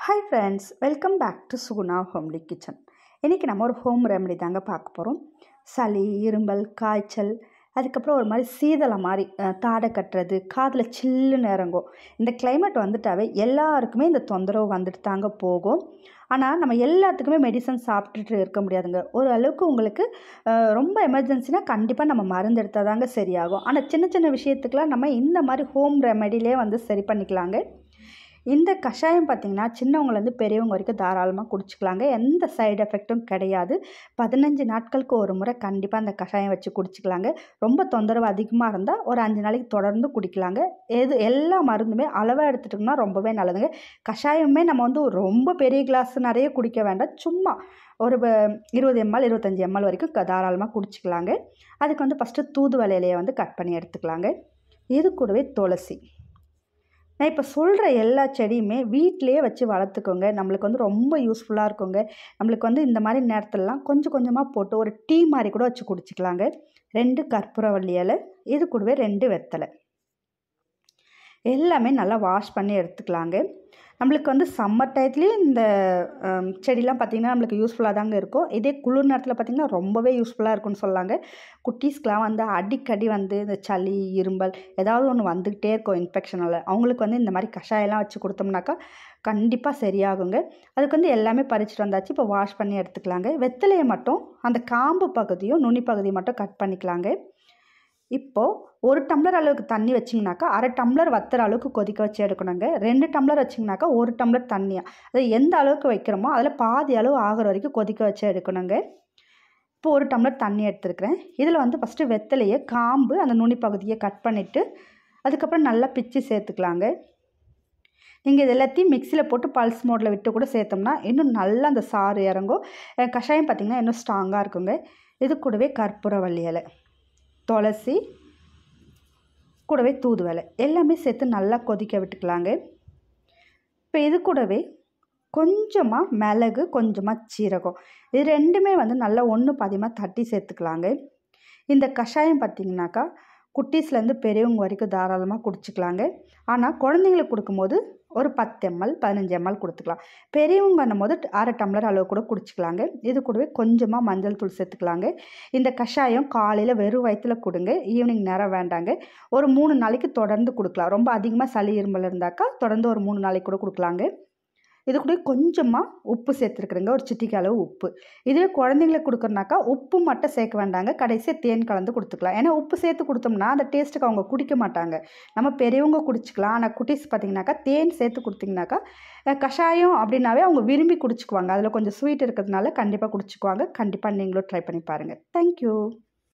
Hi friends, welcome back to Suguna homely kitchen. இன்றைக்கி நம்ம ஒரு ஹோம் ரெமெடி தாங்க பார்க்க போகிறோம். சளி, இருமல், காய்ச்சல், அதுக்கப்புறம் ஒரு மாதிரி சீதளை மாதிரி தாடை கட்டுறது, காதில் சில்லுன்னு இறங்கும். இந்த கிளைமேட் வந்துட்டாவே எல்லாருக்குமே இந்த தொந்தரவு வந்துட்டு தாங்க போகும். ஆனால் நம்ம எல்லாத்துக்குமே மெடிசன் சாப்பிட்டுட்டு இருக்க முடியாதுங்க. ஒரு அளவுக்கு உங்களுக்கு ரொம்ப எமர்ஜென்சினா கண்டிப்பாக நம்ம மருந்து எடுத்தால் தாங்க சரியாகும். ஆனால் சின்ன சின்ன விஷயத்துக்கெலாம் நம்ம இந்த மாதிரி ஹோம் ரெமெடிலே வந்து சரி பண்ணிக்கலாங்க. இந்த கஷாயம் பார்த்திங்கன்னா சின்னவங்கலேருந்து பெரியவங்க வரைக்கும் தாராளமாக குடிச்சிக்கலாங்க. எந்த சைடு எஃபெக்ட்டும் கிடையாது. 15 நாட்களுக்கு ஒரு முறை கண்டிப்பாக அந்த கஷாயம் வச்சு குடிச்சிக்கலாங்க. ரொம்ப தொந்தரவு அதிகமாக இருந்தால் ஒரு 5 நாளைக்கு தொடர்ந்து குடிக்கலாங்க. எல்லா மருந்துமே அளவாக எடுத்துட்டோம்னா ரொம்பவே நல்லதுங்க. கஷாயமே நம்ம வந்து ரொம்ப பெரிய கிளாஸ் நிறைய குடிக்க வேண்டாம். சும்மா ஒரு 20 ml 25 ml வரைக்கும் தாராளமாக குடிச்சிக்கலாங்க. அதுக்கு வந்து ஃபஸ்ட்டு தூதுவளை இலையை வந்து கட் பண்ணி எடுத்துக்கலாங்க. இது கூடவே துளசி. நான் இப்போ சொல்கிற எல்லா செடியுமே வீட்டிலையே வச்சு வளர்த்துக்கோங்க. நம்மளுக்கு வந்து ரொம்ப யூஸ்ஃபுல்லாக இருக்குங்க. நம்மளுக்கு வந்து இந்த மாதிரி நேரத்துலலாம் கொஞ்சம் கொஞ்சமாக போட்டு ஒரு டீ மாதிரி கூட வச்சு குடிச்சிக்கலாங்க. 2 கற்பூரவள்ளி இலை, இது கூடவே 2 வெத்தலை, எல்லாமே நல்லா வாஷ் பண்ணி எடுத்துக்கலாங்க. நம்மளுக்கு வந்து சம்மர் டயத்துலேயும் இந்த செடிலாம் பார்த்திங்கன்னா நம்மளுக்கு யூஸ்ஃபுல்லாக தாங்க இருக்கும். இதே குளிர் நேரத்தில் பார்த்திங்கன்னா ரொம்பவே யூஸ்ஃபுல்லாக இருக்கும்னு சொல்லாங்க. குட்டீஸ்க்கெலாம் வந்து அடிக்கடி வந்து இந்த சளி, இரும்பல் ஏதாவது ஒன்று வந்துக்கிட்டே இருக்கும் இன்ஃபெக்ஷனால். அவங்களுக்கு வந்து இந்த மாதிரி கஷாயம்லாம் வச்சு கொடுத்தோம்னாக்கா கண்டிப்பாக சரியாகுங்க. அதுக்கு வந்து எல்லாமே பறிச்சுட்டு வந்தாச்சு. இப்போ வாஷ் பண்ணி எடுத்துக்கலாங்க. வெத்தலையை மட்டும் அந்த காம்பு பகுதியும் நுனி பகுதியும் மட்டும் கட் பண்ணிக்கலாங்க. இப்போது 1 டம்ளர் அளவுக்கு தண்ணி வச்சிங்கனாக்கா 1/2 டம்ளர் வத்துற அளவுக்கு கொதிக்க வச்சு எடுக்கணுங்க. 2 டம்ளர் வச்சிங்கனாக்கா 1 டம்ளர் தண்ணியாக, அது எந்த அளவுக்கு வைக்கிறோமோ அதில் பாதி அளவு ஆகிற வரைக்கும் கொதிக்க வச்சு எடுக்கணுங்க. இப்போ 1 டம்ளர் தண்ணி எடுத்துருக்கிறேன். இதில் வந்து ஃபஸ்ட்டு வெத்தலையை காம்பு அந்த நுனி பகுதியை கட் பண்ணிவிட்டு அதுக்கப்புறம் நல்லா பிச்சு சேர்த்துக்கலாங்க. நீங்கள் இது எல்லாத்தையும் மிக்சியில் போட்டு பல்ஸ் மோடில் விட்டு கூட சேர்த்தோம்னா இன்னும் நல்லா அந்த சாறு இறங்கும். கஷாயம் பார்த்திங்கன்னா இன்னும் ஸ்ட்ராங்காக இருக்குங்க. இது கூடவே கற்பூரவள்ளி இலை, துளசி, கூடவே தூதுவளை எல்லாமே சேர்த்து நல்லா கொதிக்க விட்டுக்கலாங்க. இப்போ இது கூடவே கொஞ்சமாக மிளகு, கொஞ்சமாக சீரகம், இது ரெண்டுமே வந்து நல்லா ஒன்று பாதியமாக தட்டி சேர்த்துக்கலாங்க. இந்த கஷாயம் பார்த்திங்கனாக்கா குட்டீஸ்லேருந்து பெரியவங்க வரைக்கும் தாராளமாக குடிச்சிக்கலாங்க. ஆனால் குழந்தைங்களுக்கு கொடுக்கும்போது ஒரு 10 ml 15 ml கொடுத்துக்கலாம். பெரியவங்க பண்ணும்போது 1/2 டம்ளர் அளவு கூட குடிச்சிக்கலாங்க. இது கூடவே கொஞ்சமாக மஞ்சள் தூள் சேர்த்துக்கலாங்க. இந்த கஷாயம் காலையில் வெறும் வயிற்றில் கொடுங்க. ஈவினிங் நேரம் வேண்டாங்க. ஒரு 3 நாளைக்கு தொடர்ந்து கொடுக்கலாம். ரொம்ப அதிகமாக சளி இருமல் இருந்தாக்கா தொடர்ந்து ஒரு 3 நாளைக்கு கூட கொடுக்கலாங்க. இது கூட கொஞ்சமாக உப்பு சேர்த்துருக்குறேங்க, ஒரு சிட்டிக்கு அளவு உப்பு. இதுவே குழந்தைங்களுக்கு கொடுக்குறனாக்கா உப்பு மட்டும் சேர்க்க வேண்டாங்க. கடைசியாக தேன் கலந்து கொடுத்துக்கலாம். ஏன்னா உப்பு சேர்த்து கொடுத்தோம்னா அந்த டேஸ்ட்டுக்கு அவங்க குடிக்க மாட்டாங்க. நம்ம பெரியவங்க குடிச்சிக்கலாம். ஆனால் குட்டீஸ் பார்த்திங்கனாக்கா தேன் சேர்த்து கொடுத்திங்கனாக்கா கஷாயம் அப்படின்னாவே அவங்க விரும்பி குடிச்சிக்குவாங்க. அதில் கொஞ்சம் ஸ்வீட் இருக்கிறதுனால கண்டிப்பாக குடிச்சிக்குவாங்க. கண்டிப்பாக நீங்களும் ட்ரை பண்ணி பாருங்கள். தேங்க்யூ.